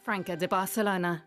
Franca de Barcelona.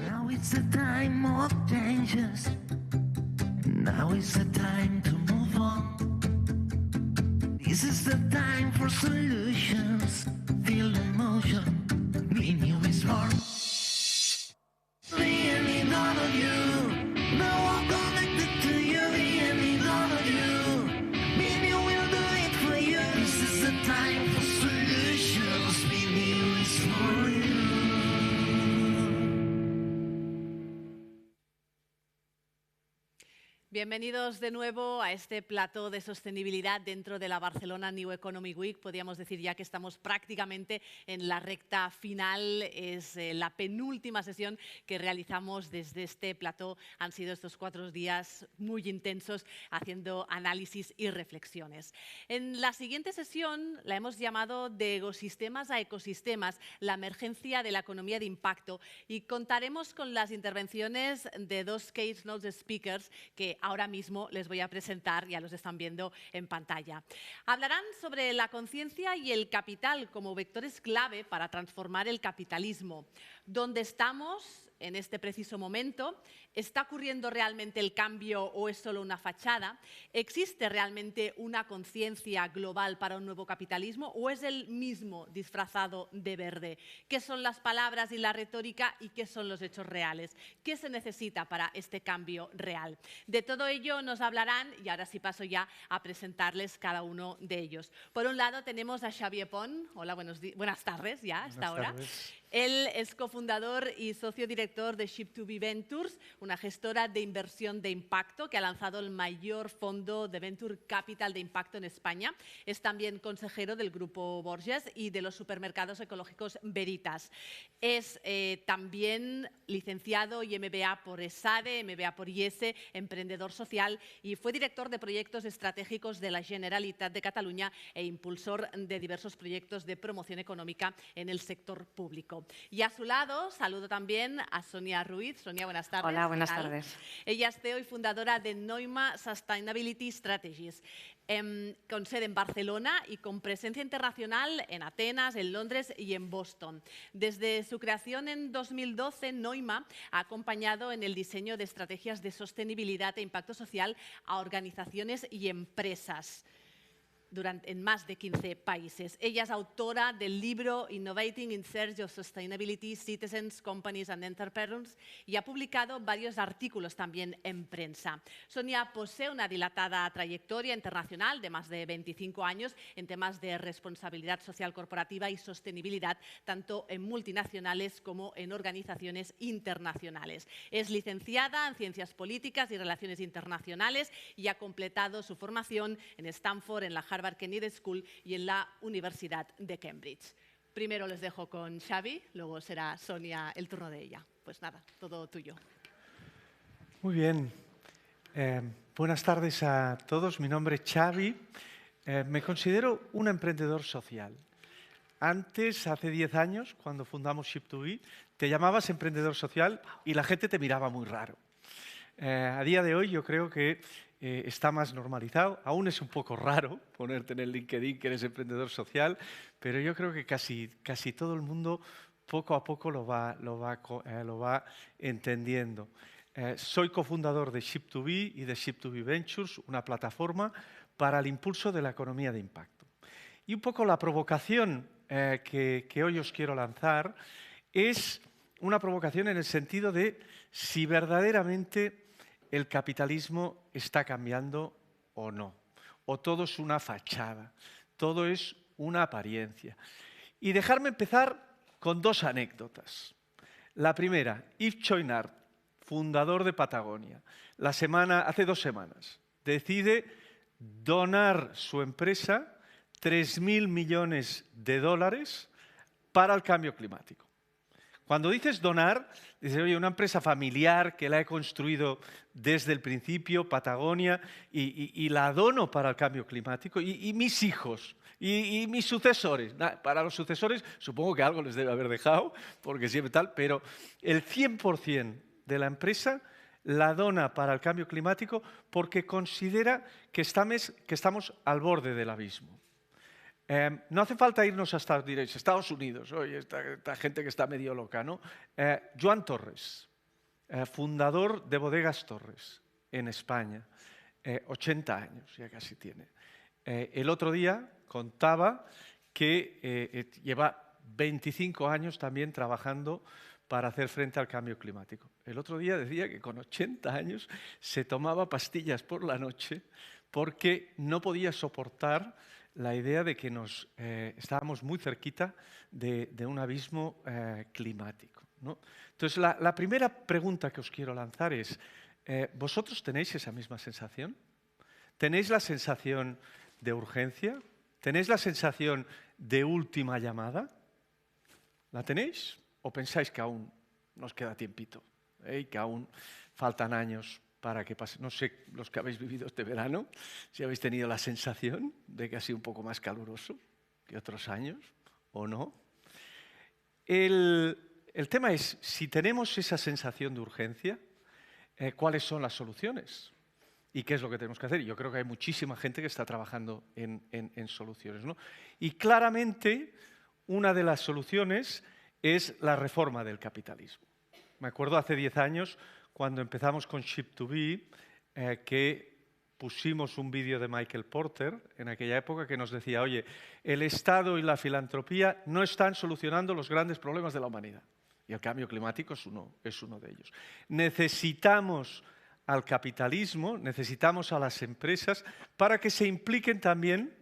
Now it's the time of changes. Now is the time to move on. This is the time for solutions. Feel the motion. Be new is born. Really none of you. No one connected to you. Really none of you. Be new will do it for you. This is the time for solutions. Be new is for you. Bienvenidos de nuevo a este plató de sostenibilidad dentro de la Barcelona New Economy Week. Podríamos decir ya que estamos prácticamente en la recta final. Es la penúltima sesión que realizamos desde este plató. Han sido estos 4 días muy intensos haciendo análisis y reflexiones. En la siguiente sesión la hemos llamado de ecosistemas a ecosistemas, la emergencia de la economía de impacto, y contaremos con las intervenciones de 2 Case Notes speakers que ahora mismo les voy a presentar, ya los están viendo en pantalla. Hablarán sobre la conciencia y el capital como vectores clave para transformar el capitalismo. ¿Dónde estamos en este preciso momento? ¿Está ocurriendo realmente el cambio o es solo una fachada? ¿Existe realmente una conciencia global para un nuevo capitalismo o es el mismo disfrazado de verde? ¿Qué son las palabras y la retórica y qué son los hechos reales? ¿Qué se necesita para este cambio real? De todo ello nos hablarán y ahora sí paso ya a presentarles cada uno de ellos. Por un lado tenemos a Xavier Pont. Hola, buenas tardes ya a esta hora. Tardes. Él es cofundador y socio director de Ship2B Ventures, una gestora de inversión de impacto que ha lanzado el mayor fondo de Venture Capital de impacto en España. Es también consejero del Grupo Borges y de los supermercados ecológicos Veritas. Es también licenciado y MBA por ESADE, MBA por IESE, emprendedor social, y fue director de proyectos estratégicos de la Generalitat de Cataluña e impulsor de diversos proyectos de promoción económica en el sector público. Y a su lado saludo también a Sonia Ruiz. Sonia, buenas tardes. Hola, buenas tardes. Ella es CEO y fundadora de Noima Sustainability Strategies, con sede en Barcelona y con presencia internacional en Atenas, en Londres y en Boston. Desde su creación en 2012, Noima ha acompañado en el diseño de estrategias de sostenibilidad e impacto social a organizaciones y empresas en más de 15 países. Ella es autora del libro Innovating in Search of Sustainability, Citizens, Companies and Entrepreneurs y ha publicado varios artículos también en prensa. Sonia posee una dilatada trayectoria internacional de más de 25 años en temas de responsabilidad social corporativa y sostenibilidad, tanto en multinacionales como en organizaciones internacionales. Es licenciada en Ciencias Políticas y Relaciones Internacionales y ha completado su formación en Stanford, en la Harvard Kennedy School y en la Universidad de Cambridge. Primero les dejo con Xavi, luego será Sonia el turno de ella. Pues nada, todo tuyo. Muy bien. Buenas tardes a todos. Mi nombre es Xavi. Me considero un emprendedor social. Antes, hace 10 años, cuando fundamos Ship2B, te llamabas emprendedor social y la gente te miraba muy raro. A día de hoy yo creo que está más normalizado. Aún es un poco raro ponerte en el LinkedIn que eres emprendedor social, pero yo creo que casi todo el mundo poco a poco lo va entendiendo. Soy cofundador de Ship2B y de Ship2B Ventures, una plataforma para el impulso de la economía de impacto. Y un poco la provocación que hoy os quiero lanzar es una provocación en el sentido de si verdaderamente el capitalismo está cambiando o no, o todo es una fachada, todo es una apariencia. Y dejarme empezar con dos anécdotas. La primera, Yves Chouinard, fundador de Patagonia, hace 2 semanas, decide donar su empresa 3.000 millones de dólares para el cambio climático. Cuando dices donar, dices, oye, una empresa familiar que la he construido desde el principio, Patagonia, y la dono para el cambio climático, y mis hijos, y mis sucesores. Para los sucesores supongo que algo les debe haber dejado, porque siempre tal, pero el 100% de la empresa la dona para el cambio climático porque considera que estamos al borde del abismo. No hace falta irnos hasta Estados Unidos, oye, esta gente que está medio loca, ¿no? Joan Torres, fundador de Bodegas Torres en España, 80 años ya casi tiene. El otro día contaba que lleva 25 años también trabajando para hacer frente al cambio climático. El otro día decía que con 80 años se tomaba pastillas por la noche porque no podía soportar la idea de que estábamos muy cerquita de un abismo climático, ¿no? Entonces, la primera pregunta que os quiero lanzar es, ¿vosotros tenéis esa misma sensación? ¿Tenéis la sensación de urgencia? ¿Tenéis la sensación de última llamada? ¿La tenéis? ¿O pensáis que aún nos queda tiempito? Y que aún faltan años para que pase. No sé, los que habéis vivido este verano, si habéis tenido la sensación de que ha sido un poco más caluroso que otros años, o no. El tema es, si tenemos esa sensación de urgencia, ¿cuáles son las soluciones? ¿Y qué es lo que tenemos que hacer? Yo creo que hay muchísima gente que está trabajando en soluciones, ¿no? Y claramente, una de las soluciones es la reforma del capitalismo. Me acuerdo hace 10 años, cuando empezamos con Ship2B, que pusimos un vídeo de Michael Porter en aquella época que nos decía, oye, el Estado y la filantropía no están solucionando los grandes problemas de la humanidad. Y el cambio climático es uno de ellos. Necesitamos al capitalismo, necesitamos a las empresas para que se impliquen también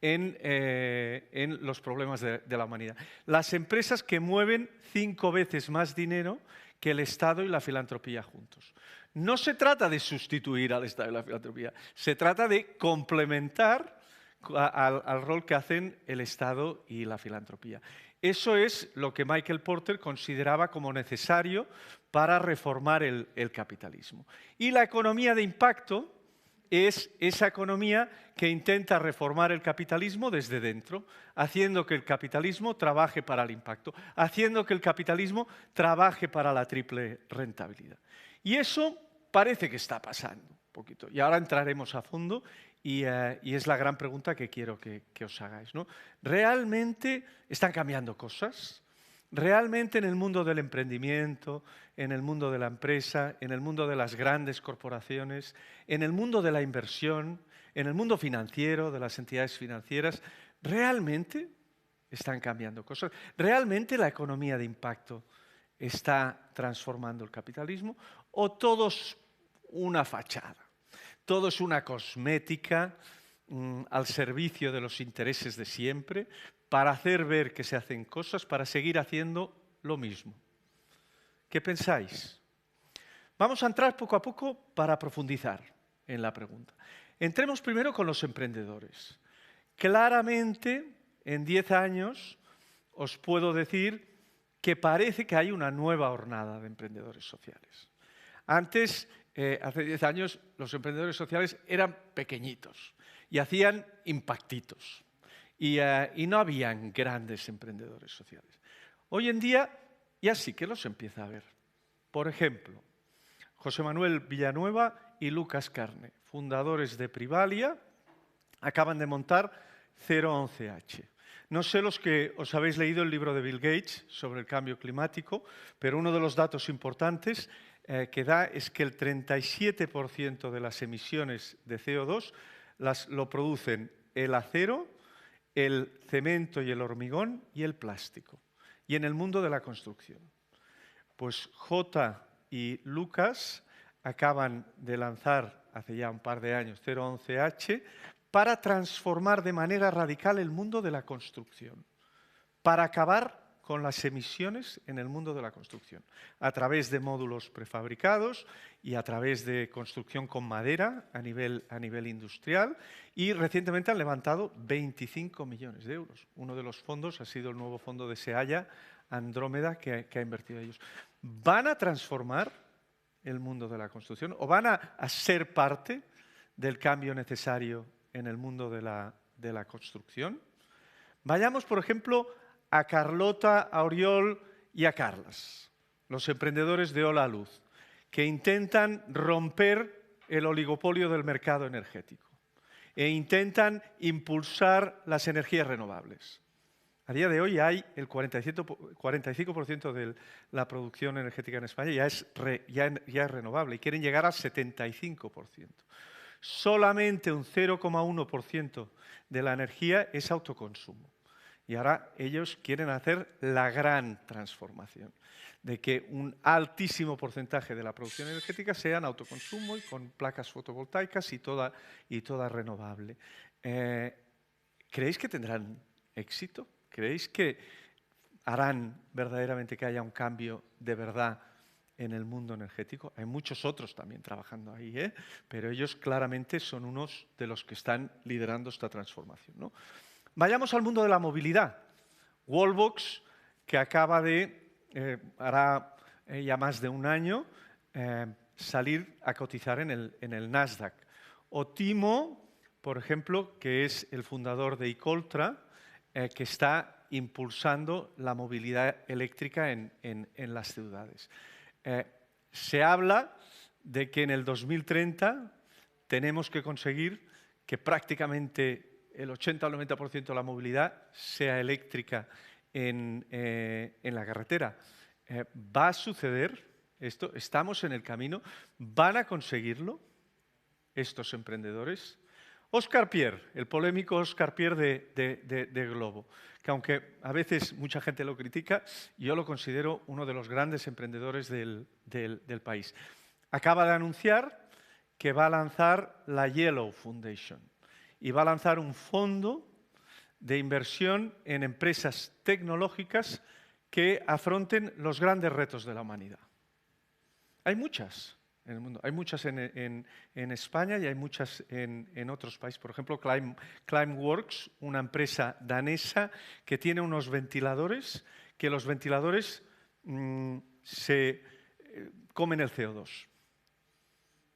en los problemas de la humanidad. Las empresas que mueven 5 veces más dinero que el Estado y la filantropía juntos. No se trata de sustituir al Estado y la filantropía, se trata de complementar al rol que hacen el Estado y la filantropía. Eso es lo que Michael Porter consideraba como necesario para reformar el capitalismo. Y la economía de impacto es esa economía que intenta reformar el capitalismo desde dentro, haciendo que el capitalismo trabaje para el impacto, haciendo que el capitalismo trabaje para la triple rentabilidad. Y eso parece que está pasando un poquito. Y ahora entraremos a fondo y es la gran pregunta que quiero que os hagáis, ¿no? ¿Realmente están cambiando cosas? ¿Realmente en el mundo del emprendimiento, en el mundo de la empresa, en el mundo de las grandes corporaciones, en el mundo de la inversión, en el mundo financiero, de las entidades financieras, realmente están cambiando cosas? ¿Realmente la economía de impacto está transformando el capitalismo? ¿O todo es una fachada? Todo es una cosmética al servicio de los intereses de siempre, para hacer ver que se hacen cosas, para seguir haciendo lo mismo. ¿Qué pensáis? Vamos a entrar poco a poco para profundizar en la pregunta. Entremos primero con los emprendedores. Claramente, en 10 años, os puedo decir que parece que hay una nueva hornada de emprendedores sociales. Antes, hace 10 años, los emprendedores sociales eran pequeñitos y hacían impactitos. Y no habían grandes emprendedores sociales. Hoy en día ya sí que los empieza a ver. Por ejemplo, José Manuel Villanueva y Lucas Carne, fundadores de Privalia, acaban de montar 011H. No sé los que os habéis leído el libro de Bill Gates sobre el cambio climático, pero uno de los datos importantes que da es que el 37% de las emisiones de CO2 lo producen el acero, el cemento y el hormigón y el plástico. Y en el mundo de la construcción. Pues J y Lucas acaban de lanzar hace ya un par de años 011H para transformar de manera radical el mundo de la construcción, para acabar con las emisiones en el mundo de la construcción, a través de módulos prefabricados y a través de construcción con madera a nivel industrial, y recientemente han levantado 25 millones de euros. Uno de los fondos ha sido el nuevo fondo de Sealla, Andrómeda, que ha invertido ellos. ¿Van a transformar el mundo de la construcción o van a ser parte del cambio necesario en el mundo de la construcción? Vayamos, por ejemplo, a Carlota, a Oriol y a Carlas, los emprendedores de Hola Luz, que intentan romper el oligopolio del mercado energético e intentan impulsar las energías renovables. A día de hoy hay el 45% de la producción energética en España ya es renovable y quieren llegar al 75%. Solamente un 0,1% de la energía es autoconsumo. Y ahora ellos quieren hacer la gran transformación de que un altísimo porcentaje de la producción energética sea en autoconsumo y con placas fotovoltaicas y toda renovable. ¿Creéis que tendrán éxito? ¿Creéis que harán verdaderamente que haya un cambio de verdad en el mundo energético? Hay muchos otros también trabajando ahí, pero ellos claramente son unos de los que están liderando esta transformación, ¿no? Vayamos al mundo de la movilidad. Wallbox, que acaba de, hará ya más de un año, salir a cotizar en el Nasdaq. O Timo, por ejemplo, que es el fundador de Icoltra, que está impulsando la movilidad eléctrica en las ciudades. Se habla de que en el 2030 tenemos que conseguir que prácticamente el 80 o el 90% de la movilidad sea eléctrica en la carretera. ¿Va a suceder esto? ¿Estamos en el camino? ¿Van a conseguirlo estos emprendedores? Oscar Pierre, el polémico Oscar Pierre de Globo, que aunque a veces mucha gente lo critica, yo lo considero uno de los grandes emprendedores del país. Acaba de anunciar que va a lanzar la Yellow Foundation y va a lanzar un fondo de inversión en empresas tecnológicas que afronten los grandes retos de la humanidad. Hay muchas en el mundo, hay muchas en España y hay muchas en otros países. Por ejemplo, Climeworks, una empresa danesa que tiene unos ventiladores, que los ventiladores se comen el CO2.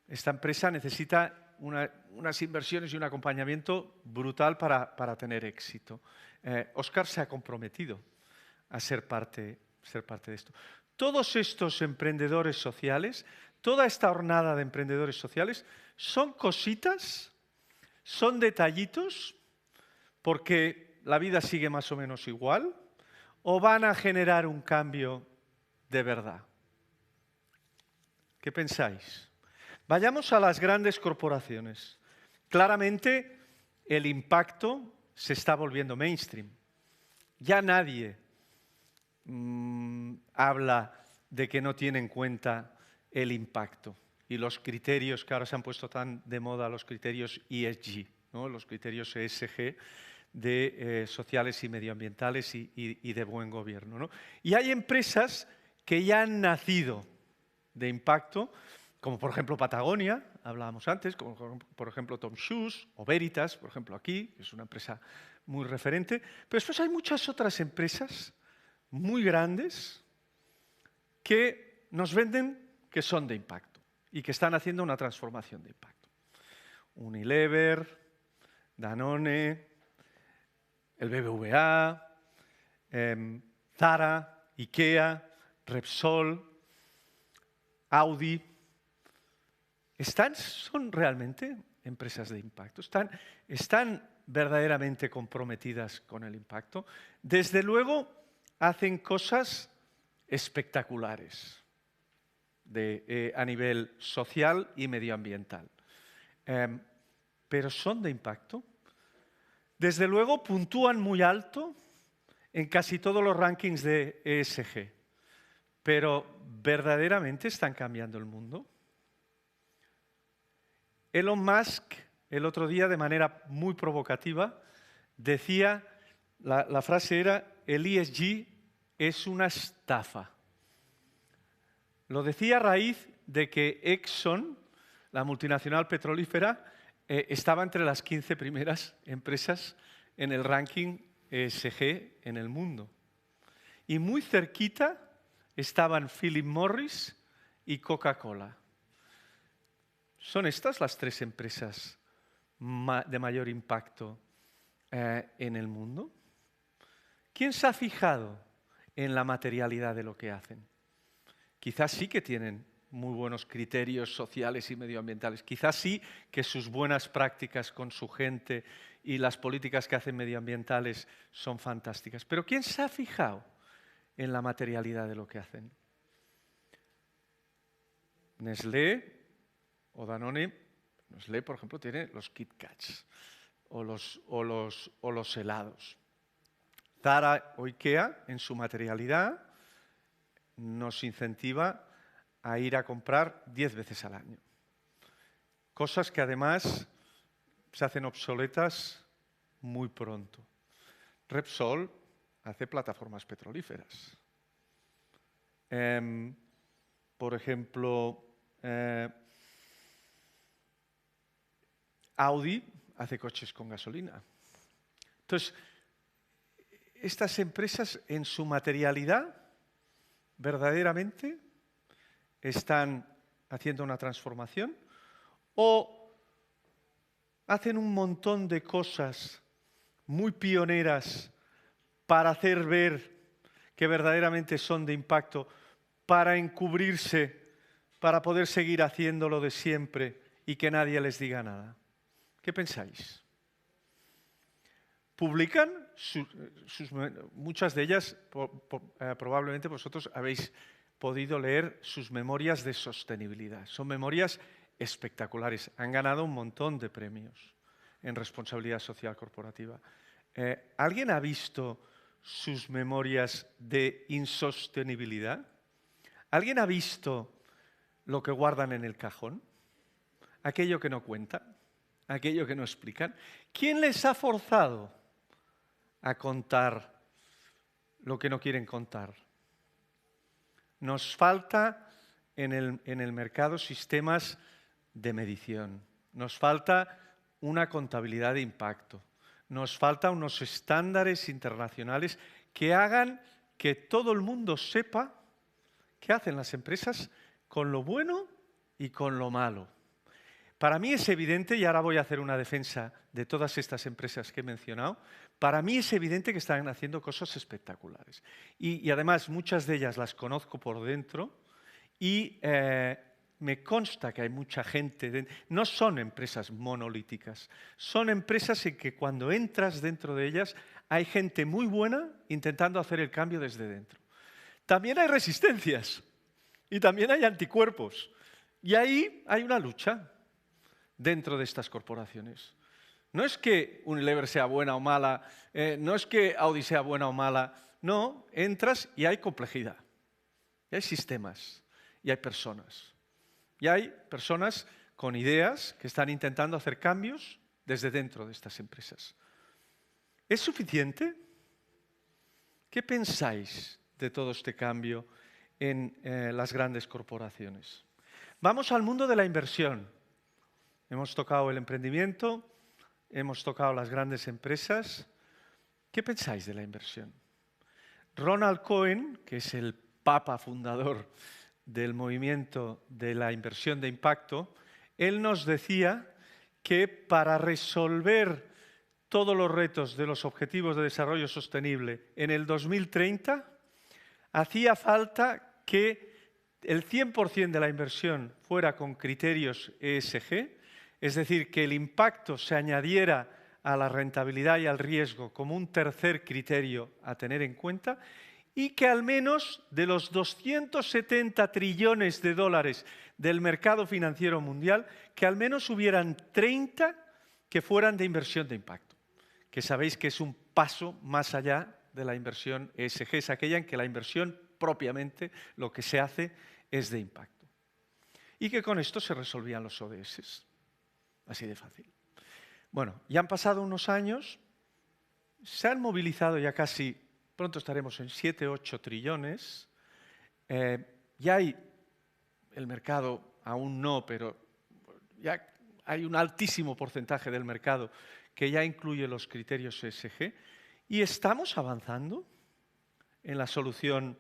Esta empresa necesita unas inversiones y un acompañamiento brutal para tener éxito. Oscar se ha comprometido a ser parte de esto. Todos estos emprendedores sociales, toda esta hornada de emprendedores sociales, son cositas, son detallitos, porque la vida sigue más o menos igual, o van a generar un cambio de verdad. ¿Qué pensáis? Vayamos a las grandes corporaciones. Claramente el impacto se está volviendo mainstream. Ya nadie habla de que no tiene en cuenta el impacto y los criterios que ahora se han puesto tan de moda, los criterios ESG, ¿no? Los criterios ESG de sociales y medioambientales y de buen gobierno, ¿no? Y hay empresas que ya han nacido de impacto, como por ejemplo Patagonia, hablábamos antes, como por ejemplo Tom Shoes o Veritas, por ejemplo aquí, que es una empresa muy referente. Pero después hay muchas otras empresas muy grandes que nos venden que son de impacto y que están haciendo una transformación de impacto. Unilever, Danone, el BBVA, Zara, Ikea, Repsol, Audi. ¿Son realmente empresas de impacto? ¿Están verdaderamente comprometidas con el impacto? Desde luego hacen cosas espectaculares. a nivel social y medioambiental. Pero ¿son de impacto? Desde luego puntúan muy alto en casi todos los rankings de ESG, pero ¿verdaderamente están cambiando el mundo? Elon Musk, el otro día, de manera muy provocativa, decía, la frase era, el ESG es una estafa. Lo decía a raíz de que Exxon, la multinacional petrolífera, estaba entre las 15 primeras empresas en el ranking ESG en el mundo. Y muy cerquita estaban Philip Morris y Coca-Cola. ¿Son estas las 3 empresas de mayor impacto en el mundo? ¿Quién se ha fijado en la materialidad de lo que hacen? Quizás sí que tienen muy buenos criterios sociales y medioambientales. Quizás sí que sus buenas prácticas con su gente y las políticas que hacen medioambientales son fantásticas. Pero ¿quién se ha fijado en la materialidad de lo que hacen? Nestlé o Danone, Nestlé, por ejemplo, tiene los Kit Kats o los helados. Zara o IKEA, en su materialidad, nos incentiva a ir a comprar 10 veces al año. Cosas que además se hacen obsoletas muy pronto. Repsol hace plataformas petrolíferas. Por ejemplo, Audi hace coches con gasolina. Entonces, estas empresas en su materialidad verdaderamente están haciendo una transformación o hacen un montón de cosas muy pioneras para hacer ver que verdaderamente son de impacto, para encubrirse, para poder seguir haciéndolo de siempre y que nadie les diga nada. ¿Qué pensáis? Publican muchas de ellas, probablemente vosotros habéis podido leer sus memorias de sostenibilidad. Son memorias espectaculares. Han ganado un montón de premios en responsabilidad social corporativa. ¿Alguien ha visto sus memorias de insostenibilidad? ¿Alguien ha visto lo que guardan en el cajón? Aquello que no cuentan, aquello que no explican. ¿Quién les ha forzado a contar lo que no quieren contar? Nos falta en el mercado sistemas de medición. Nos falta una contabilidad de impacto. Nos falta unos estándares internacionales que hagan que todo el mundo sepa qué hacen las empresas con lo bueno y con lo malo. Para mí es evidente, y ahora voy a hacer una defensa de todas estas empresas que he mencionado, para mí es evidente que están haciendo cosas espectaculares. Y además muchas de ellas las conozco por dentro y me consta que hay mucha gente. No son empresas monolíticas, son empresas en que cuando entras dentro de ellas hay gente muy buena intentando hacer el cambio desde dentro. También hay resistencias y también hay anticuerpos. Y ahí hay una lucha dentro de estas corporaciones. No es que Unilever sea buena o mala, no es que Audi sea buena o mala, no, entras y hay complejidad, y hay sistemas, y hay personas. Y hay personas con ideas que están intentando hacer cambios desde dentro de estas empresas. ¿Es suficiente? ¿Qué pensáis de todo este cambio en las grandes corporaciones? Vamos al mundo de la inversión. Hemos tocado el emprendimiento, hemos tocado las grandes empresas. ¿Qué pensáis de la inversión? Ronald Cohen, que es el papa fundador del movimiento de la inversión de impacto, él nos decía que para resolver todos los retos de los Objetivos de Desarrollo Sostenible en el 2030, hacía falta que el 100% de la inversión fuera con criterios ESG, es decir, que el impacto se añadiera a la rentabilidad y al riesgo como un tercer criterio a tener en cuenta, y que al menos de los 270 trillones de dólares del mercado financiero mundial, que al menos hubieran 30 que fueran de inversión de impacto, que sabéis que es un paso más allá de la inversión ESG, es aquella en que la inversión propiamente lo que se hace es de impacto. Y que con esto se resolvían los ODS. Así de fácil. Bueno, ya han pasado unos años, se han movilizado ya casi, pronto estaremos en 7, 8 trillones, ya hay el mercado, aún no, pero ya hay un altísimo porcentaje del mercado que ya incluye los criterios ESG y estamos avanzando en la solución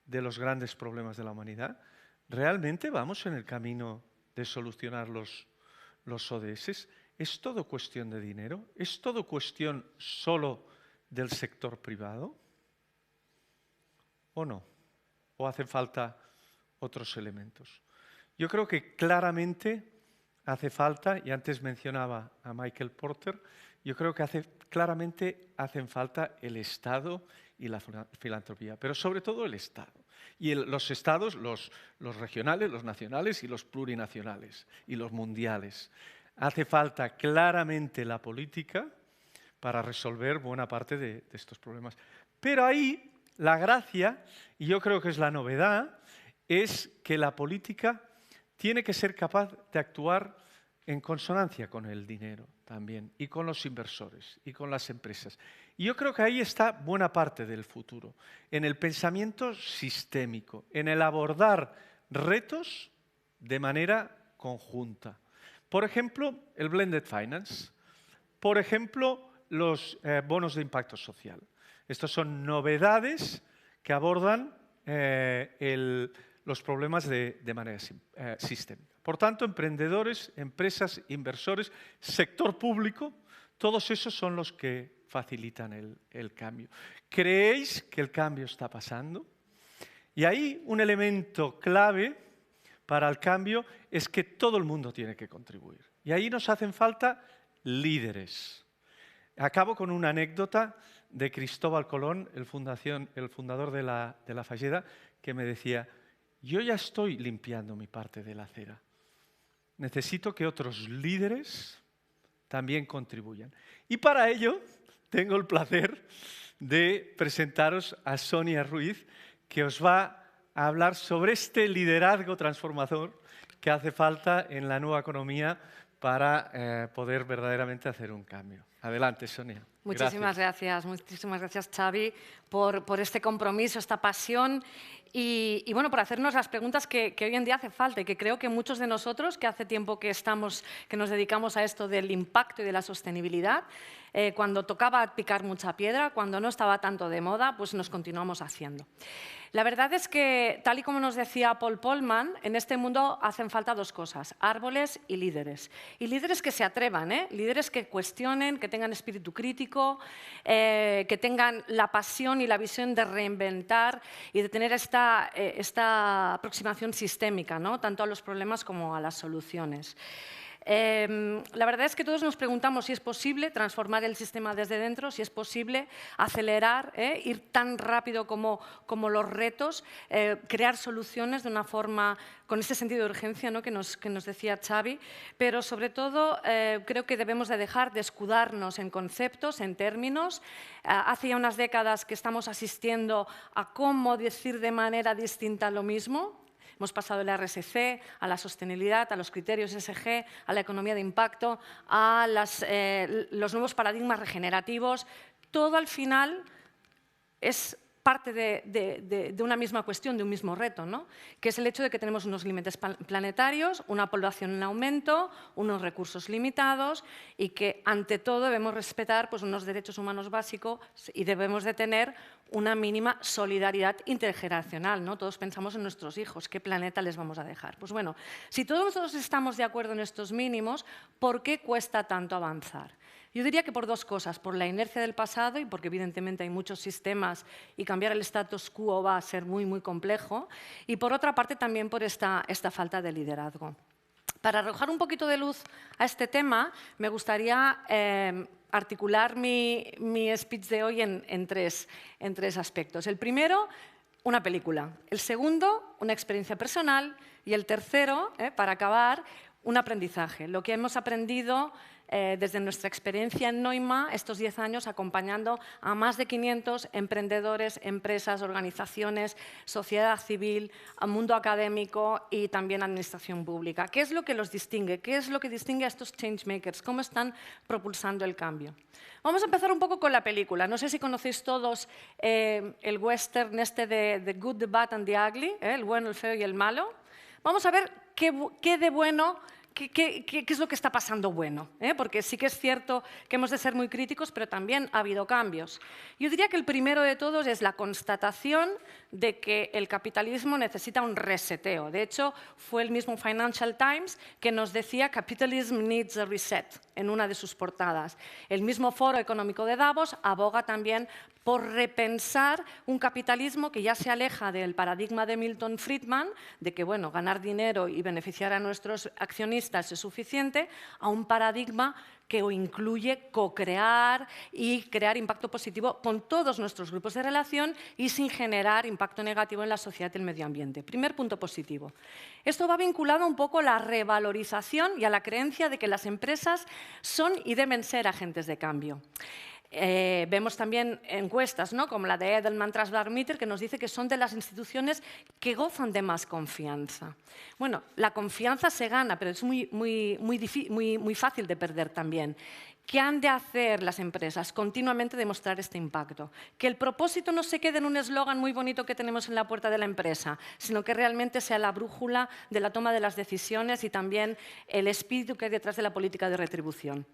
de los grandes problemas de la humanidad. ¿Realmente vamos en el camino de solucionar los ODS? ¿Es todo cuestión de dinero? ¿Es todo cuestión solo del sector privado? ¿O no? ¿O hacen falta otros elementos? Yo creo que claramente hace falta, y antes mencionaba a Michael Porter, yo creo que claramente hacen falta el Estado y la filantropía, pero sobre todo el Estado. Y los estados, los regionales, los nacionales y los plurinacionales y los mundiales. Hace falta claramente la política para resolver buena parte de estos problemas. Pero ahí la gracia, y yo creo que es la novedad, es que la política tiene que ser capaz de actuar en consonancia con el dinero también, y con los inversores, y con las empresas. Y yo creo que ahí está buena parte del futuro, en el pensamiento sistémico, en el abordar retos de manera conjunta. Por ejemplo, el blended finance. Por ejemplo, los bonos de impacto social. Estas son novedades que abordan los problemas de manera sistémica. Por tanto, emprendedores, empresas, inversores, sector público, todos esos son los que facilitan el cambio. ¿Creéis que el cambio está pasando? Y ahí un elemento clave para el cambio es que todo el mundo tiene que contribuir. Y ahí nos hacen falta líderes. Acabo con una anécdota de Cristóbal Colón, el fundador de la Falleda, que me decía: yo ya estoy limpiando mi parte de la acera. Necesito que otros líderes también contribuyan. Y para ello tengo el placer de presentaros a Sonia Ruiz, que os va a hablar sobre este liderazgo transformador que hace falta en la nueva economía para poder verdaderamente hacer un cambio. Adelante, Sonia. Muchísimas gracias, Xavi, por este compromiso, esta pasión y bueno, por hacernos las preguntas que hoy en día hace falta y que creo que muchos de nosotros, que hace tiempo que nos dedicamos a esto del impacto y de la sostenibilidad, cuando tocaba picar mucha piedra, cuando no estaba tanto de moda, pues nos continuamos haciendo. La verdad es que, tal y como nos decía Paul Polman, en este mundo hacen falta dos cosas: árboles y líderes. Y líderes que se atrevan, líderes que cuestionen, que tengan espíritu crítico, que tengan la pasión y la visión de reinventar y de tener esta aproximación sistémica, ¿no? Tanto a los problemas como a las soluciones. La verdad es que todos nos preguntamos si es posible transformar el sistema desde dentro, si es posible acelerar, ir tan rápido como los retos, crear soluciones de una forma con ese sentido de urgencia, ¿no? que nos decía Xavi, pero sobre todo creo que debemos de dejar de escudarnos en conceptos, en términos. Hace ya unas décadas que estamos asistiendo a cómo decir de manera distinta lo mismo. Hemos pasado del RSC a la sostenibilidad, a los criterios ESG, a la economía de impacto, a los nuevos paradigmas regenerativos. Todo al final es parte de una misma cuestión, de un mismo reto, ¿no? Que es el hecho de que tenemos unos límites planetarios, una población en aumento, unos recursos limitados y que, ante todo, debemos respetar pues, unos derechos humanos básicos y debemos de tener una mínima solidaridad intergeneracional, ¿no? Todos pensamos en nuestros hijos, ¿qué planeta les vamos a dejar? Pues bueno, si todos nosotros estamos de acuerdo en estos mínimos, ¿por qué cuesta tanto avanzar? Yo diría que por dos cosas: por la inercia del pasado y porque evidentemente hay muchos sistemas y cambiar el status quo va a ser muy, muy complejo, y por otra parte también por esta falta de liderazgo. Para arrojar un poquito de luz a este tema, me gustaría articular mi speech de hoy en tres aspectos. El primero, una película. El segundo, una experiencia personal. Y el tercero, para acabar, un aprendizaje. Lo que hemos aprendido desde nuestra experiencia en Noima estos 10 años acompañando a más de 500 emprendedores, empresas, organizaciones, sociedad civil, al mundo académico y también administración pública. ¿Qué es lo que los distingue? ¿Qué es lo que distingue a estos changemakers? ¿Cómo están propulsando el cambio? Vamos a empezar un poco con la película. No sé si conocéis todos el western este de The Good, The Bad and The Ugly, el bueno, el feo y el malo. Vamos a ver qué de bueno... ¿Qué es lo que está pasando bueno? Porque sí que es cierto que hemos de ser muy críticos, pero también ha habido cambios. Yo diría que el primero de todos es la constatación de que el capitalismo necesita un reseteo. De hecho, fue el mismo Financial Times que nos decía «Capitalism needs a reset» en una de sus portadas. El mismo Foro Económico de Davos aboga también por repensar un capitalismo que ya se aleja del paradigma de Milton Friedman, de que bueno, ganar dinero y beneficiar a nuestros accionistas es suficiente, a un paradigma que incluye co-crear y crear impacto positivo con todos nuestros grupos de relación y sin generar impacto negativo en la sociedad y el medio ambiente. Primer punto positivo. Esto va vinculado un poco a la revalorización y a la creencia de que las empresas son y deben ser agentes de cambio. Vemos también encuestas, ¿no?, como la de Edelman tras Barometer, que nos dice que son de las instituciones que gozan de más confianza. Bueno, la confianza se gana, pero es muy fácil de perder también. ¿Qué han de hacer las empresas? Continuamente demostrar este impacto. Que el propósito no se quede en un eslogan muy bonito que tenemos en la puerta de la empresa, sino que realmente sea la brújula de la toma de las decisiones y también el espíritu que hay detrás de la política de retribución.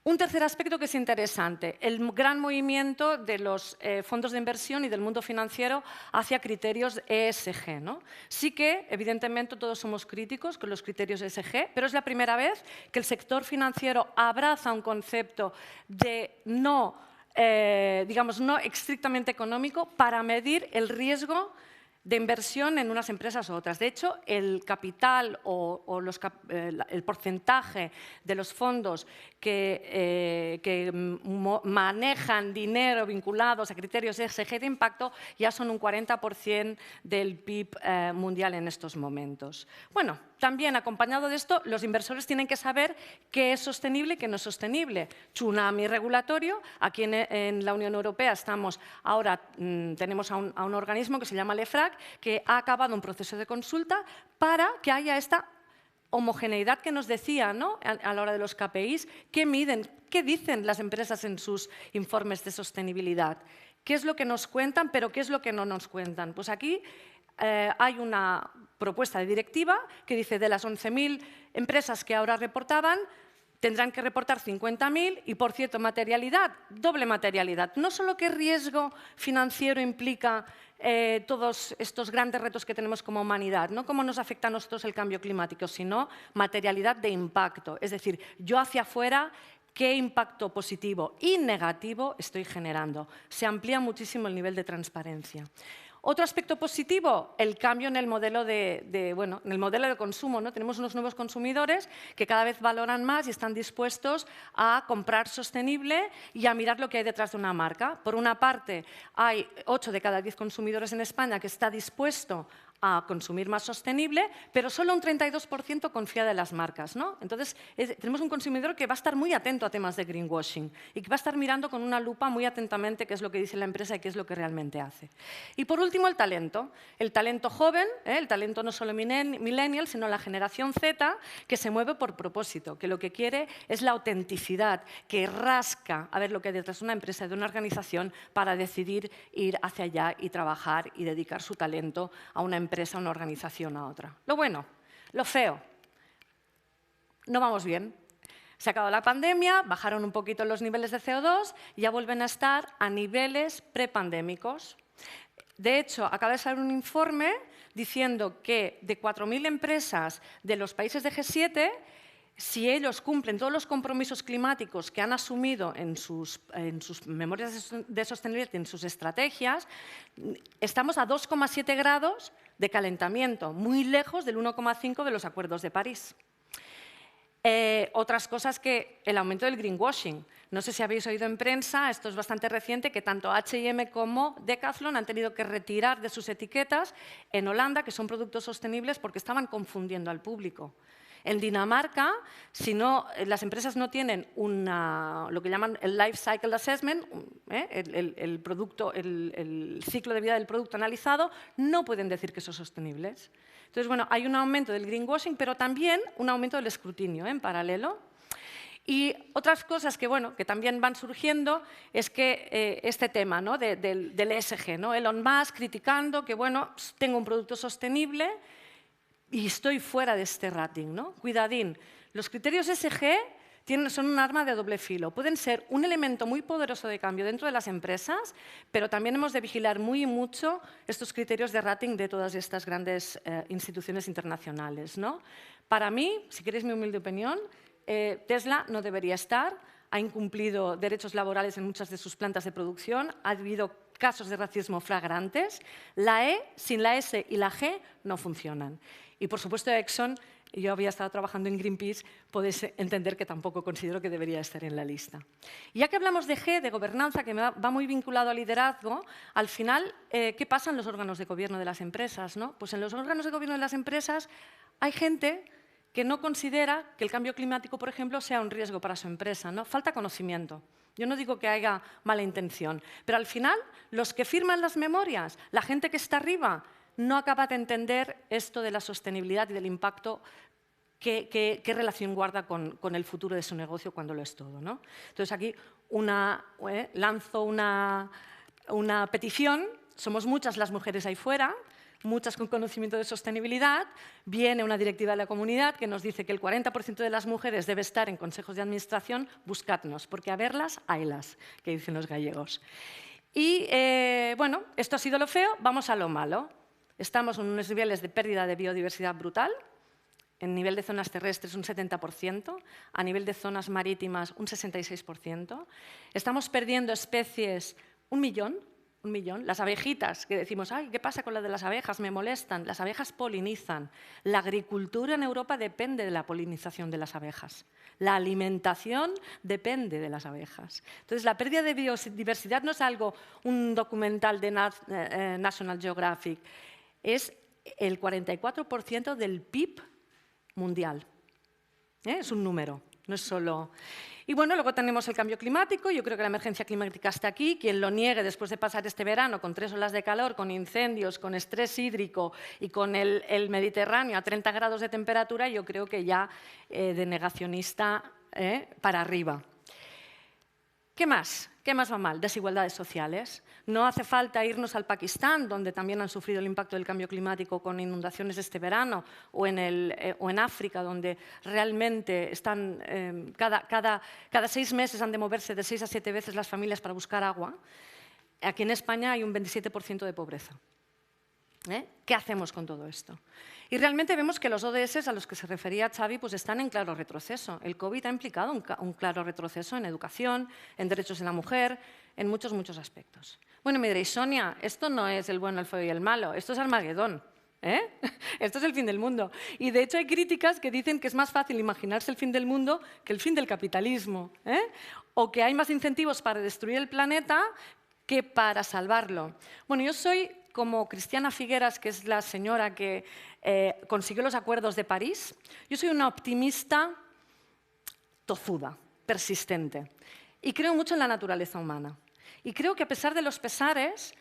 Un tercer aspecto que es interesante, el gran movimiento de los fondos de inversión y del mundo financiero hacia criterios ESG, ¿no? Sí que, evidentemente, todos somos críticos con los criterios ESG, pero es la primera vez que el sector financiero abraza un concepto de no estrictamente económico para medir el riesgo de inversión en unas empresas u otras. De hecho, el capital el porcentaje de los fondos que manejan dinero vinculados a criterios ESG de impacto ya son un 40% del PIB mundial en estos momentos. Bueno, también acompañado de esto, los inversores tienen que saber qué es sostenible y qué no es sostenible. Tsunami regulatorio. Aquí en la Unión Europea tenemos a un organismo que se llama LEFRAG, que ha acabado un proceso de consulta para que haya esta homogeneidad que nos decía, ¿no?, a la hora de los KPIs. ¿Qué miden? ¿Qué dicen las empresas en sus informes de sostenibilidad? ¿Qué es lo que nos cuentan, pero qué es lo que no nos cuentan? Pues aquí hay una propuesta de directiva que dice de las 11.000 empresas que ahora reportaban, tendrán que reportar 50.000 y, por cierto, materialidad, doble materialidad. No solo qué riesgo financiero implica todos estos grandes retos que tenemos como humanidad, no cómo nos afecta a nosotros el cambio climático, sino materialidad de impacto. Es decir, yo hacia afuera, ¿qué impacto positivo y negativo estoy generando? Se amplía muchísimo el nivel de transparencia. Otro aspecto positivo, el cambio en el modelo de consumo, ¿no? Tenemos unos nuevos consumidores que cada vez valoran más y están dispuestos a comprar sostenible y a mirar lo que hay detrás de una marca. Por una parte, hay 8 de cada 10 consumidores en España que está dispuesto a consumir más sostenible, pero solo un 32% confía de las marcas, ¿no? Entonces, tenemos un consumidor que va a estar muy atento a temas de greenwashing y que va a estar mirando con una lupa muy atentamente qué es lo que dice la empresa y qué es lo que realmente hace. Y por último, el talento joven, el talento no solo millennial, sino la generación Z, que se mueve por propósito, que lo que quiere es la autenticidad, que rasca a ver lo que hay detrás de una empresa, de una organización, para decidir ir hacia allá y trabajar y dedicar su talento a una empresa, a una organización, a otra. Lo bueno, lo feo, no vamos bien. Se ha acabado la pandemia, bajaron un poquito los niveles de CO2 y ya vuelven a estar a niveles prepandémicos. De hecho, acaba de salir un informe diciendo que de 4.000 empresas de los países de G7, si ellos cumplen todos los compromisos climáticos que han asumido en sus memorias de sostenibilidad, en sus estrategias, estamos a 2,7 grados de calentamiento, muy lejos del 1,5 de los acuerdos de París. Otras cosas que el aumento del greenwashing. No sé si habéis oído en prensa, esto es bastante reciente, que tanto H&M como Decathlon han tenido que retirar de sus etiquetas en Holanda que son productos sostenibles porque estaban confundiendo al público. En Dinamarca, si no, las empresas no tienen lo que llaman el Life Cycle Assessment, el ciclo de vida del producto analizado, no pueden decir que son sostenibles. Entonces, bueno, hay un aumento del greenwashing, pero también un aumento del escrutinio en paralelo. Y otras cosas que, bueno, que también van surgiendo es que este tema, ¿no?, del ESG, ¿no? Elon Musk criticando que, bueno, tengo un producto sostenible y estoy fuera de este rating, ¿no? Cuidadín, los criterios ESG son un arma de doble filo. Pueden ser un elemento muy poderoso de cambio dentro de las empresas, pero también hemos de vigilar muy y mucho estos criterios de rating de todas estas grandes instituciones internacionales, ¿no? Para mí, si queréis mi humilde opinión, Tesla no debería estar, ha incumplido derechos laborales en muchas de sus plantas de producción, ha habido casos de racismo flagrantes, la E sin la S y la G no funcionan. Y, por supuesto, Exxon, yo había estado trabajando en Greenpeace, podéis entender que tampoco considero que debería estar en la lista. Y ya que hablamos de G, de gobernanza, que va muy vinculado al liderazgo, al final, ¿qué pasa en los órganos de gobierno de las empresas, ¿no? Pues en los órganos de gobierno de las empresas hay gente que no considera que el cambio climático, por ejemplo, sea un riesgo para su empresa, ¿no? Falta conocimiento. Yo no digo que haya mala intención, pero al final, los que firman las memorias, la gente que está arriba, no acaba de entender esto de la sostenibilidad y del impacto, qué relación guarda con el futuro de su negocio cuando lo es todo, ¿no? Entonces, aquí lanzo una petición. Somos muchas las mujeres ahí fuera, muchas con conocimiento de sostenibilidad. Viene una directiva de la comunidad que nos dice que el 40% de las mujeres debe estar en consejos de administración. Buscadnos, porque a verlas, haylas, que dicen los gallegos. Y, bueno, esto ha sido lo feo, vamos a lo malo. Estamos en unos niveles de pérdida de biodiversidad brutal. En nivel de zonas terrestres un 70%, a nivel de zonas marítimas un 66%. Estamos perdiendo especies, un millón. Las abejitas, que decimos, ay, ¿qué pasa con la de las abejas? Me molestan. Las abejas polinizan. La agricultura en Europa depende de la polinización de las abejas. La alimentación depende de las abejas. Entonces, la pérdida de biodiversidad no es un documental de National Geographic, es el 44% del PIB mundial. Es un número, no es solo... Y bueno, luego tenemos el cambio climático. Yo creo que la emergencia climática está aquí. Quien lo niegue después de pasar este verano con 3 olas de calor, con incendios, con estrés hídrico y con el Mediterráneo a 30 grados de temperatura, yo creo que ya de negacionista para arriba. ¿Qué más? ¿Qué más va mal? Desigualdades sociales. No hace falta irnos al Pakistán, donde también han sufrido el impacto del cambio climático con inundaciones este verano, o en África, donde realmente están, cada 6 meses han de moverse de 6 a 7 veces las familias para buscar agua. Aquí en España hay un 27% de pobreza. ¿Qué hacemos con todo esto? Y realmente vemos que los ODS a los que se refería Xavi pues están en claro retroceso. El COVID ha implicado un claro retroceso en educación, en derechos de la mujer, en muchos aspectos. Bueno, me diréis, Sonia, esto no es el bueno, el feo y el malo, esto es Armagedón. Esto es el fin del mundo. Y de hecho hay críticas que dicen que es más fácil imaginarse el fin del mundo que el fin del capitalismo. O que hay más incentivos para destruir el planeta que para salvarlo. Bueno, yo soy como Cristiana Figueras, que es la señora que consiguió los acuerdos de París. Yo soy una optimista tozuda, persistente. Y creo mucho en la naturaleza humana. Y creo que a pesar de los pesares,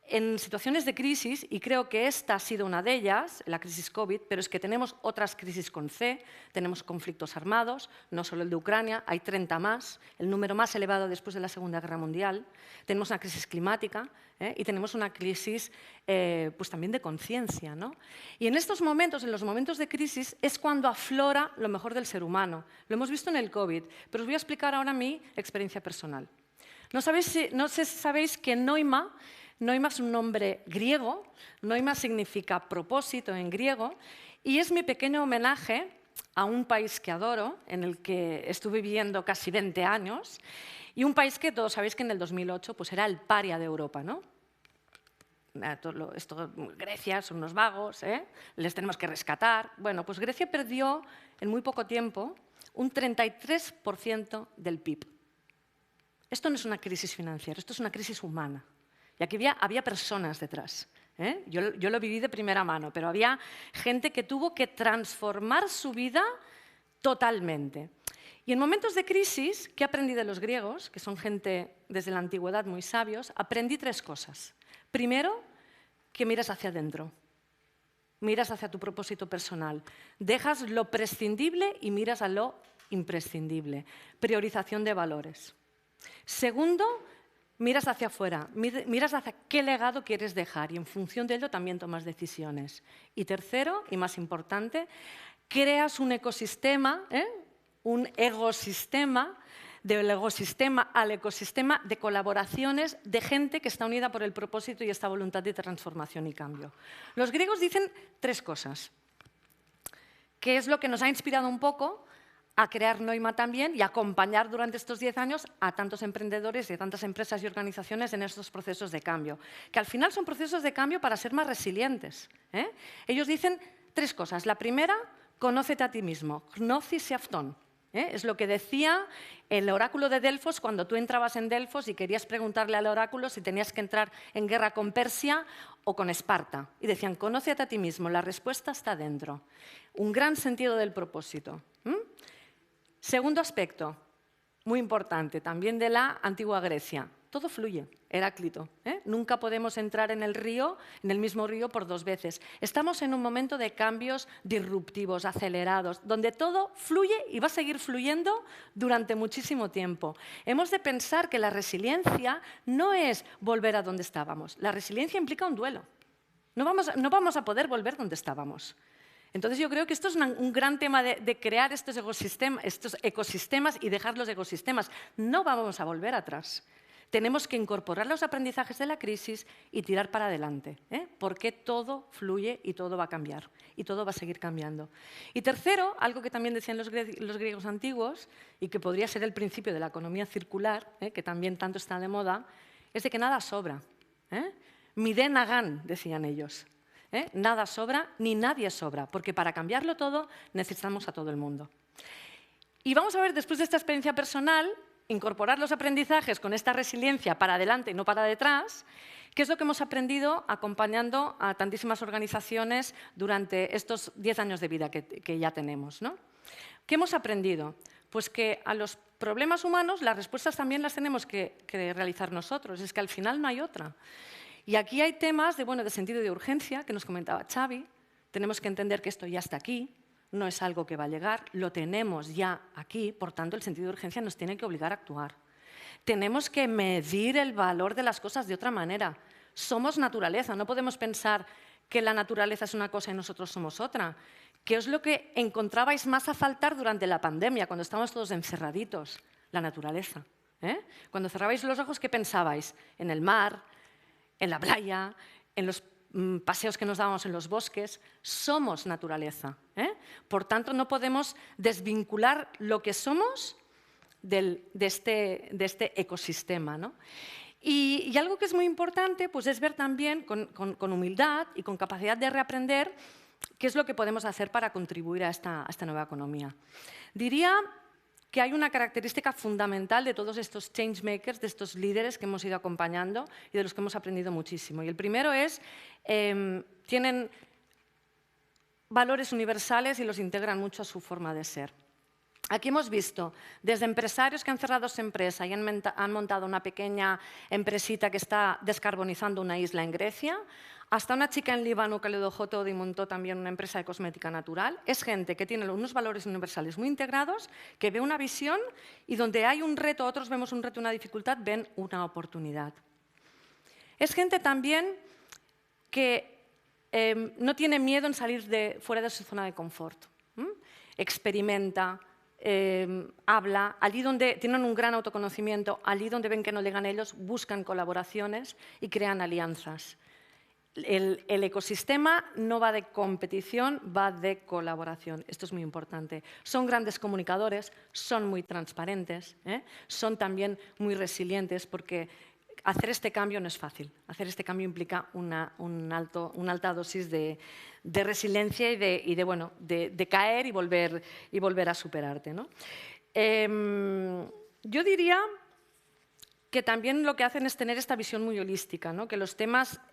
en situaciones de crisis, y creo que esta ha sido una de ellas, la crisis COVID, pero es que tenemos otras crisis con C, tenemos conflictos armados, no solo el de Ucrania, hay 30 más, el número más elevado después de la Segunda Guerra Mundial, tenemos una crisis climática y tenemos una crisis pues también de conciencia, ¿no? Y en estos momentos, en los momentos de crisis, es cuando aflora lo mejor del ser humano. Lo hemos visto en el COVID, pero os voy a explicar ahora mi experiencia personal. No sé si sabéis que Noima es un nombre griego, Noima significa propósito en griego, y es mi pequeño homenaje a un país que adoro, en el que estuve viviendo casi 20 años, y un país que todos sabéis que en el 2008 pues era el paria de Europa, ¿no? Grecia son unos vagos, les tenemos que rescatar. Bueno, pues Grecia perdió en muy poco tiempo un 33% del PIB. Esto no es una crisis financiera, esto es una crisis humana. Y aquí había personas detrás. Yo lo viví de primera mano, pero había gente que tuvo que transformar su vida totalmente. Y en momentos de crisis, ¿qué aprendí de los griegos, que son gente desde la antigüedad muy sabios? Aprendí 3 cosas. Primero, que miras hacia adentro. Miras hacia tu propósito personal. Dejas lo prescindible y miras a lo imprescindible. Priorización de valores. Segundo, miras hacia afuera, miras hacia qué legado quieres dejar y en función de ello también tomas decisiones. Y tercero, y más importante, creas un ecosistema, un ecosistema, del ecosistema al ecosistema de colaboraciones de gente que está unida por el propósito y esta voluntad de transformación y cambio. Los griegos dicen 3 cosas, que es lo que nos ha inspirado un poco a crear Noima también y acompañar durante estos 10 años a tantos emprendedores y a tantas empresas y organizaciones en estos procesos de cambio, que al final son procesos de cambio para ser más resilientes. Ellos dicen 3 cosas. La primera, conócete a ti mismo, gnosis eαυτόν. Es lo que decía el oráculo de Delfos cuando tú entrabas en Delfos y querías preguntarle al oráculo si tenías que entrar en guerra con Persia o con Esparta. Y decían, conócete a ti mismo, la respuesta está dentro. Un gran sentido del propósito. Segundo aspecto, muy importante, también de la antigua Grecia. Todo fluye, Heráclito. Nunca podemos entrar en el mismo río por 2 veces. Estamos en un momento de cambios disruptivos, acelerados, donde todo fluye y va a seguir fluyendo durante muchísimo tiempo. Hemos de pensar que la resiliencia no es volver a donde estábamos. La resiliencia implica un duelo. No vamos a poder volver donde estábamos. Entonces yo creo que esto es un gran tema de crear estos ecosistemas y dejar los ecosistemas. No vamos a volver atrás. Tenemos que incorporar los aprendizajes de la crisis y tirar para adelante, porque todo fluye y todo va a cambiar y todo va a seguir cambiando. Y tercero, algo que también decían los griegos antiguos y que podría ser el principio de la economía circular, que también tanto está de moda, es de que nada sobra. Midén agán, decían ellos. Nada sobra ni nadie sobra, porque para cambiarlo todo necesitamos a todo el mundo. Y vamos a ver, después de esta experiencia personal, incorporar los aprendizajes con esta resiliencia para adelante y no para detrás, qué es lo que hemos aprendido acompañando a tantísimas organizaciones durante estos 10 años de vida que ya tenemos, ¿no? ¿Qué hemos aprendido? Pues que a los problemas humanos las respuestas también las tenemos que realizar nosotros, es que al final no hay otra. Y aquí hay temas de sentido de urgencia, que nos comentaba Xavi. Tenemos que entender que esto ya está aquí, no es algo que va a llegar, lo tenemos ya aquí, por tanto el sentido de urgencia nos tiene que obligar a actuar. Tenemos que medir el valor de las cosas de otra manera. Somos naturaleza, no podemos pensar que la naturaleza es una cosa y nosotros somos otra. ¿Qué es lo que encontrabais más a faltar durante la pandemia, cuando estábamos todos encerraditos? La naturaleza. Cuando cerrabais los ojos, ¿qué pensabais? En el mar, en la playa, en los paseos que nos dábamos en los bosques. Somos naturaleza. Por tanto, no podemos desvincular lo que somos de este ecosistema, ¿no? Y algo que es muy importante pues, es ver también con humildad y con capacidad de reaprender qué es lo que podemos hacer para contribuir a esta nueva economía. Diría que hay una característica fundamental de todos estos changemakers, de estos líderes que hemos ido acompañando y de los que hemos aprendido muchísimo. Y el primero es, tienen valores universales y los integran mucho a su forma de ser. Aquí hemos visto desde empresarios que han cerrado su empresa y han montado una pequeña empresita que está descarbonizando una isla en Grecia, hasta una chica en Líbano que le dejó todo y montó también una empresa de cosmética natural. Es gente que tiene unos valores universales muy integrados, que ve una visión y donde hay un reto, otros vemos un reto, una dificultad, ven una oportunidad. Es gente también que no tiene miedo en salir fuera de su zona de confort. Experimenta, habla, allí donde tienen un gran autoconocimiento, allí donde ven que no llegan ellos, buscan colaboraciones y crean alianzas. El ecosistema no va de competición, va de colaboración. Esto es muy importante. Son grandes comunicadores, son muy transparentes, son también muy resilientes porque hacer este cambio no es fácil. Hacer este cambio implica una alta dosis de resiliencia y de caer y volver a superarte, ¿no? Yo diría que también lo que hacen es tener esta visión muy holística, ¿no? Que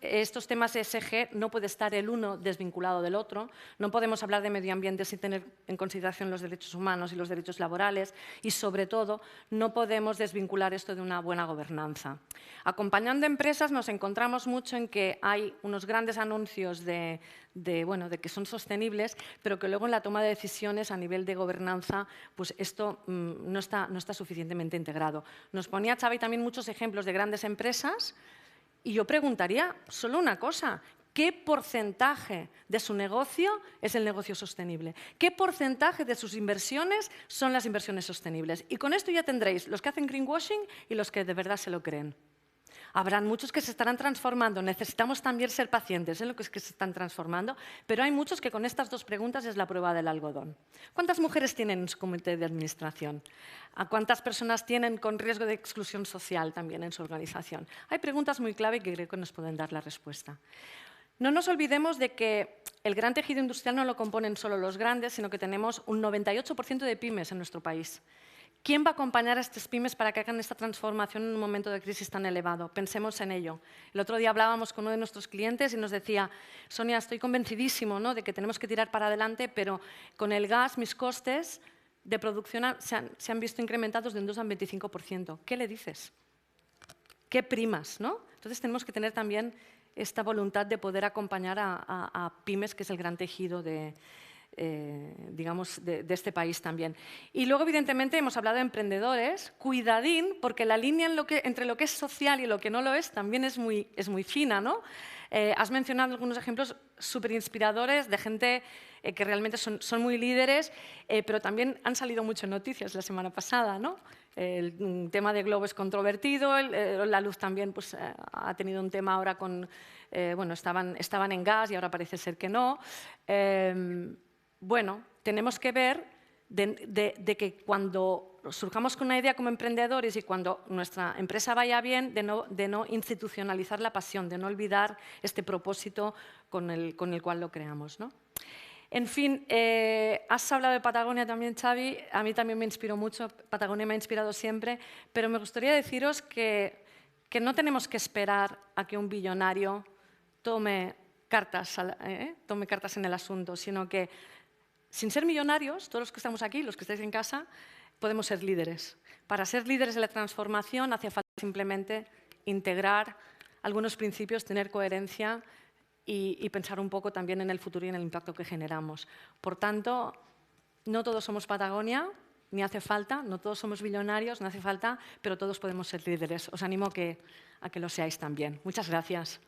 estos temas ESG no puede estar el uno desvinculado del otro. No podemos hablar de medio ambiente sin tener en consideración los derechos humanos y los derechos laborales y, sobre todo, no podemos desvincular esto de una buena gobernanza. Acompañando empresas nos encontramos mucho en que hay unos grandes anuncios de que son sostenibles, pero que luego en la toma de decisiones a nivel de gobernanza, pues esto no está suficientemente integrado. Nos ponía Xavi también muchos ejemplos de grandes empresas y yo preguntaría solo una cosa: ¿qué porcentaje de su negocio es el negocio sostenible? ¿Qué porcentaje de sus inversiones son las inversiones sostenibles? Y con esto ya tendréis los que hacen greenwashing y los que de verdad se lo creen. Habrán muchos que se estarán transformando. Necesitamos también ser pacientes en lo que es que se están transformando, pero hay muchos que con estas dos preguntas es la prueba del algodón. ¿Cuántas mujeres tienen en su comité de administración? ¿A cuántas personas tienen con riesgo de exclusión social también en su organización? Hay preguntas muy clave que creo que nos pueden dar la respuesta. No nos olvidemos de que el gran tejido industrial no lo componen solo los grandes, sino que tenemos un 98% de pymes en nuestro país. ¿Quién va a acompañar a estas pymes para que hagan esta transformación en un momento de crisis tan elevado? Pensemos en ello. El otro día hablábamos con uno de nuestros clientes y nos decía: Sonia, estoy convencidísimo, ¿no?, de que tenemos que tirar para adelante, pero con el gas mis costes de producción se han visto incrementados de un 2 al 25%. ¿Qué le dices? ¿Qué primas, ¿no? Entonces tenemos que tener también esta voluntad de poder acompañar a pymes, que es el gran tejido de este país también. Y luego, evidentemente, hemos hablado de emprendedores. Cuidadín, porque la línea entre lo que es social y lo que no lo es también es muy fina, ¿no? Has mencionado algunos ejemplos súper inspiradores de gente que realmente son muy líderes, pero también han salido mucho en noticias la semana pasada, ¿no? El tema de Globo es controvertido, La Luz también pues, ha tenido un tema ahora con... estaban en gas y ahora parece ser que no. Tenemos que ver de que cuando surjamos con una idea como emprendedores y cuando nuestra empresa vaya bien, de no institucionalizar la pasión, de no olvidar este propósito con el cual lo creamos, ¿no? En fin, has hablado de Patagonia también, Xavi. A mí también me inspiró mucho. Patagonia me ha inspirado siempre. Pero me gustaría deciros que no tenemos que esperar a que un billonario tome cartas en el asunto, sino que, sin ser millonarios, todos los que estamos aquí, los que estáis en casa, podemos ser líderes. Para ser líderes de la transformación hace falta simplemente integrar algunos principios, tener coherencia y pensar un poco también en el futuro y en el impacto que generamos. Por tanto, no todos somos Patagonia, ni hace falta, no todos somos billonarios, no hace falta, pero todos podemos ser líderes. Os animo a que lo seáis también. Muchas gracias.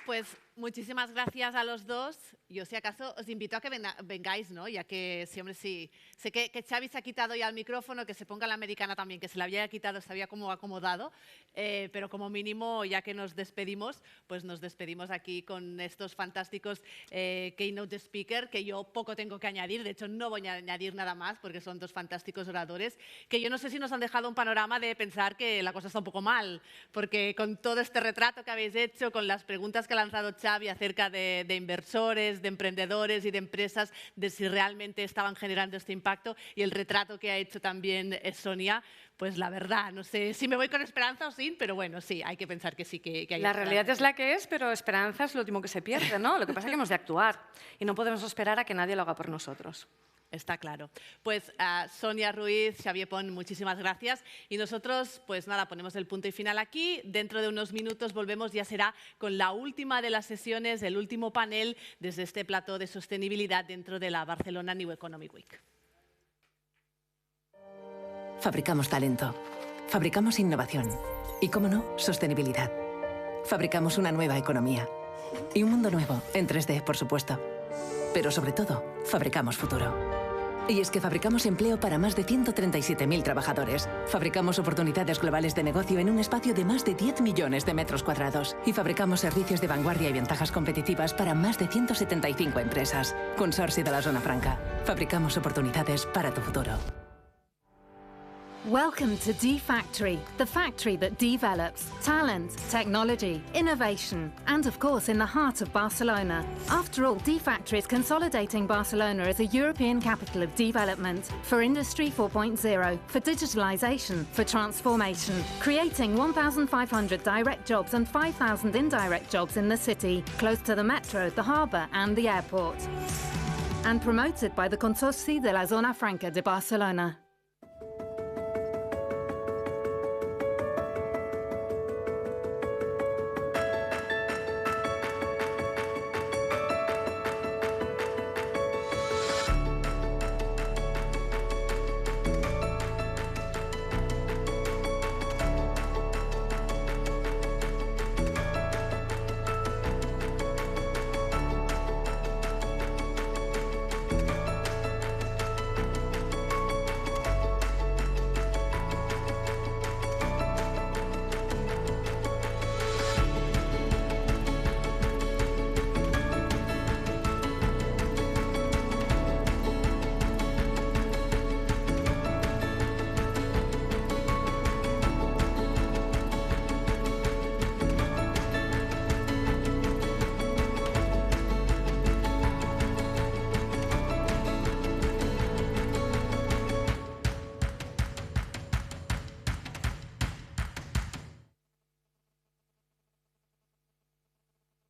Pues muchísimas gracias a los dos. Yo, si acaso, os invito a que vengáis, ¿no? Ya que siempre sí. Sé que Xavi se ha quitado ya el micrófono, que se ponga la americana también, que se la había quitado, se había como acomodado. Pero como mínimo, ya que nos despedimos, pues nos despedimos aquí con estos fantásticos keynote speaker, que yo poco tengo que añadir. De hecho, no voy a añadir nada más, porque son dos fantásticos oradores, que yo no sé si nos han dejado un panorama de pensar que la cosa está un poco mal, porque con todo este retrato que habéis hecho, con las preguntas que ha lanzado Xavi acerca de inversores, de emprendedores y de empresas, de si realmente estaban generando este impacto, y el retrato que ha hecho también Sonia, pues la verdad, no sé si me voy con esperanza o sin, pero bueno, sí, hay que pensar que sí que hay La esperanza. realidad es la que es, pero esperanza es lo último que se pierde, ¿no? Lo que pasa es que hemos de actuar y no podemos esperar a que nadie lo haga por nosotros. Está claro. Pues Sonia Ruiz, Xavier Pont, muchísimas gracias. Y nosotros, pues nada, ponemos el punto y final aquí. Dentro de unos minutos volvemos, ya será con la última de las sesiones, el último panel desde este plató de sostenibilidad dentro de la Barcelona New Economic Week. Fabricamos talento, fabricamos innovación y, cómo no, sostenibilidad. Fabricamos una nueva economía y un mundo nuevo, en 3D, por supuesto. Pero sobre todo, fabricamos futuro. Y es que fabricamos empleo para más de 137.000 trabajadores. Fabricamos oportunidades globales de negocio en un espacio de más de 10 millones de metros cuadrados. Y fabricamos servicios de vanguardia y ventajas competitivas para más de 175 empresas. Consorcio de la Zona Franca. Fabricamos oportunidades para tu futuro. Welcome to D-Factory, the factory that develops talent, technology, innovation, and of course in the heart of Barcelona. After all, D-Factory is consolidating Barcelona as a European capital of development for Industry 4.0, for digitalization, for transformation, creating 1,500 direct jobs and 5,000 indirect jobs in the city, close to the metro, the harbour and the airport. And promoted by the Consorci de la Zona Franca de Barcelona.